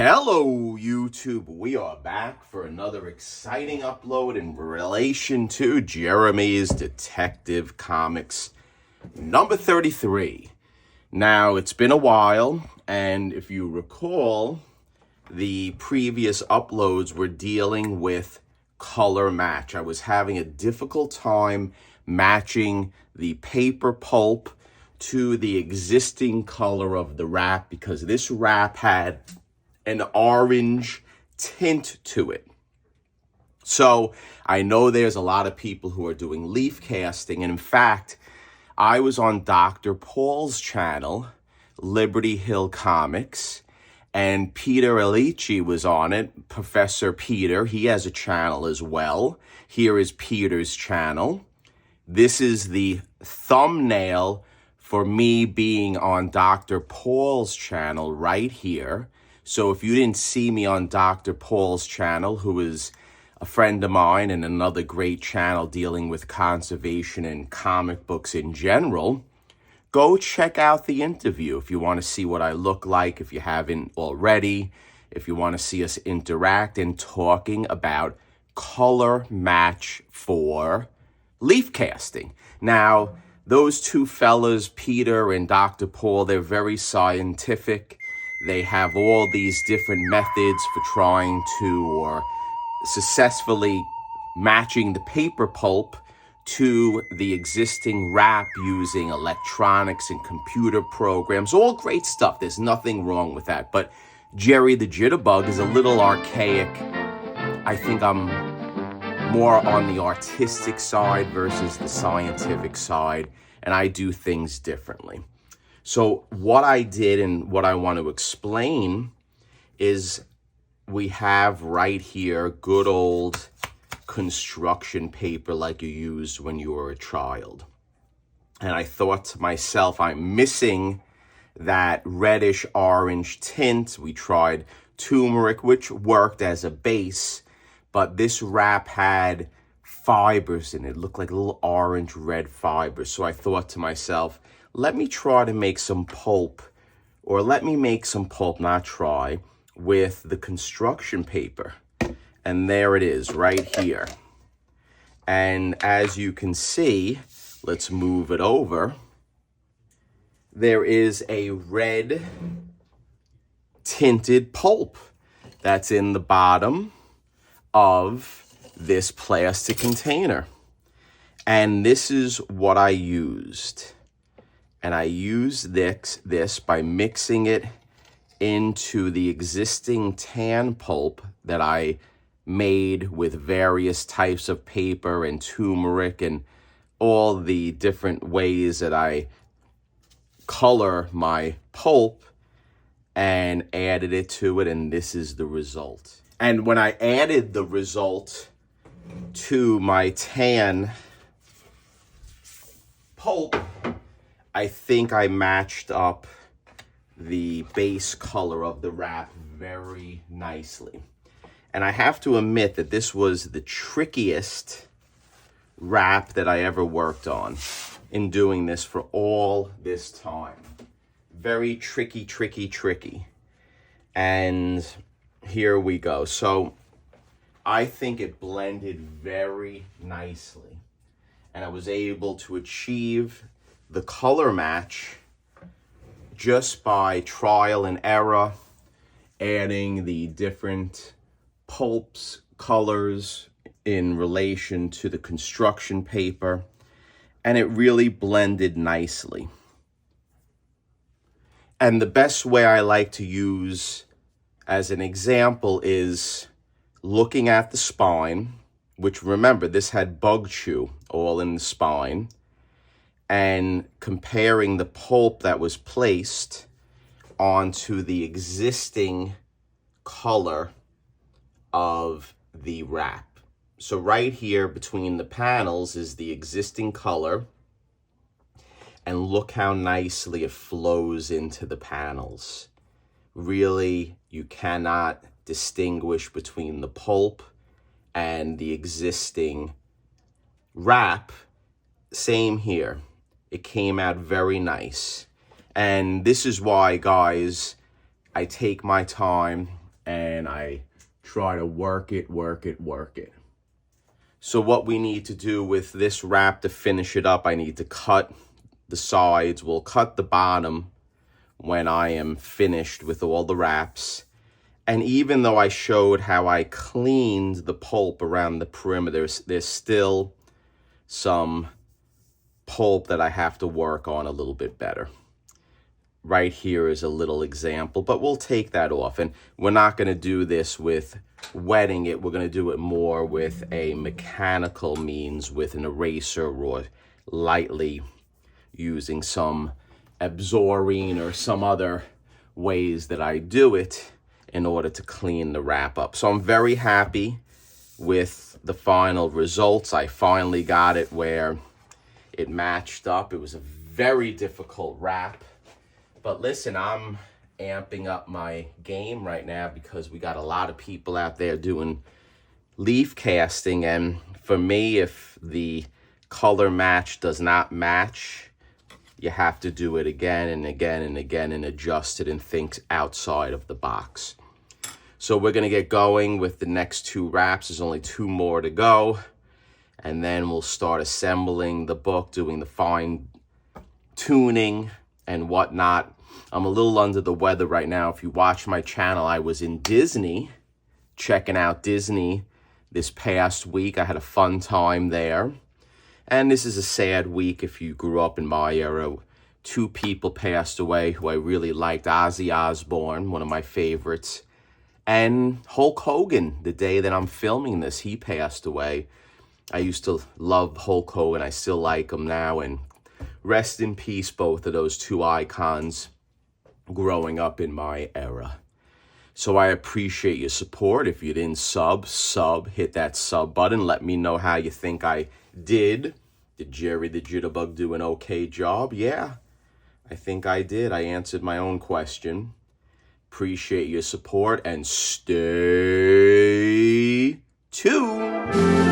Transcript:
Hello, YouTube. We are back for another exciting upload in relation to Jeremy's Detective Comics number 33. Now, it's been a while, and if you recall, the previous uploads were dealing with color match. I was having a difficult time matching the paper pulp to the existing color of the wrap because this wrap had an orange tint to it. So I know there's a lot of people who are doing leaf casting, and in fact, I was on Dr. Paul's channel, Liberty Hill Comics, and Peter Alici was on it, Professor Peter. He has a channel as well. Here is Peter's channel. This is the thumbnail for me being on Dr. Paul's channel right here. So if you didn't see me on Dr. Paul's channel, who is a friend of mine and another great channel dealing with conservation and comic books in general, go check out the interview if you want to see what I look like, if you haven't already, if you want to see us interact and talking about color match for leaf casting. Now, those two fellas, Peter and Dr. Paul, they're very scientific. They have all these different methods for trying to or successfully matching the paper pulp to the existing wrap using electronics and computer programs. All great stuff. There's nothing wrong with that. But Jerry the Jitterbug is a little archaic. I think I'm more on the artistic side versus the scientific side, and I do things differently. So what I did and what I want to explain is we have right here good old construction paper like you used when you were a child. And I thought to myself, I'm missing that reddish orange tint. We tried turmeric, which worked as a base, but this wrap had fibers in it. It looked like little orange red fibers. So I thought to myself, let me try to make some pulp, or let me make some pulp, not try, with the construction paper. And there it is right here. And as you can see, let's move it over. There is a red tinted pulp that's in the bottom of this plastic container. And this is what I used. And I used this by mixing it into the existing tan pulp that I made with various types of paper and turmeric and all the different ways that I color my pulp, and added it to it, and this is the result. And when I added the result to my tan pulp, I think I matched up the base color of the wrap very nicely. And I have to admit that this was the trickiest wrap that I ever worked on in doing this for all this time. Very tricky. And here we go. So I think it blended very nicely. And I was able to achieve the color match just by trial and error, adding the different pulps, colors in relation to the construction paper, and it really blended nicely. And the best way I like to use as an example is looking at the spine, which, remember, this had bug chew all in the spine, and comparing the pulp that was placed onto the existing color of the wrap. So right here between the panels is the existing color, and look how nicely it flows into the panels. Really, you cannot distinguish between the pulp and the existing wrap. Same here. It came out very nice. And this is why, guys, I take my time and I try to work it. So what we need to do with this wrap to finish it up, I need to cut the sides. We'll cut the bottom when I am finished with all the wraps. And even though I showed how I cleaned the pulp around the perimeter, there's still some pulp that I have to work on a little bit better. Right here is a little example, but we'll take that off. And we're not going to do this with wetting it. We're going to do it more with a mechanical means, with an eraser, or lightly using some Absorine or some other ways that I do it in order to clean the wrap up. So I'm very happy with the final results. I finally got it where it matched up. It was a very difficult wrap. But listen, I'm amping up my game right now because we got a lot of people out there doing leaf casting. And for me, if the color match does not match, you have to do it again and again and again and adjust it and think outside of the box. So we're going to get going with the next 2 wraps. There's only 2 more to go. And then we'll start assembling the book, doing the fine tuning and whatnot. I'm a little under the weather right now. If you watch my channel, I was in Disney, checking out Disney this past week. I had a fun time there. And this is a sad week if you grew up in my era. 2 people passed away who I really liked. Ozzy Osbourne, one of my favorites. And Hulk Hogan, the day that I'm filming this, he passed away. I used to love Hulk Hogan. I still like him now. And rest in peace, both of those 2 icons growing up in my era. So I appreciate your support. If you didn't sub, hit that sub button. Let me know how you think I did. Did Jerry the Jitterbug do an okay job? Yeah, I think I did. I answered my own question. Appreciate your support and stay tuned.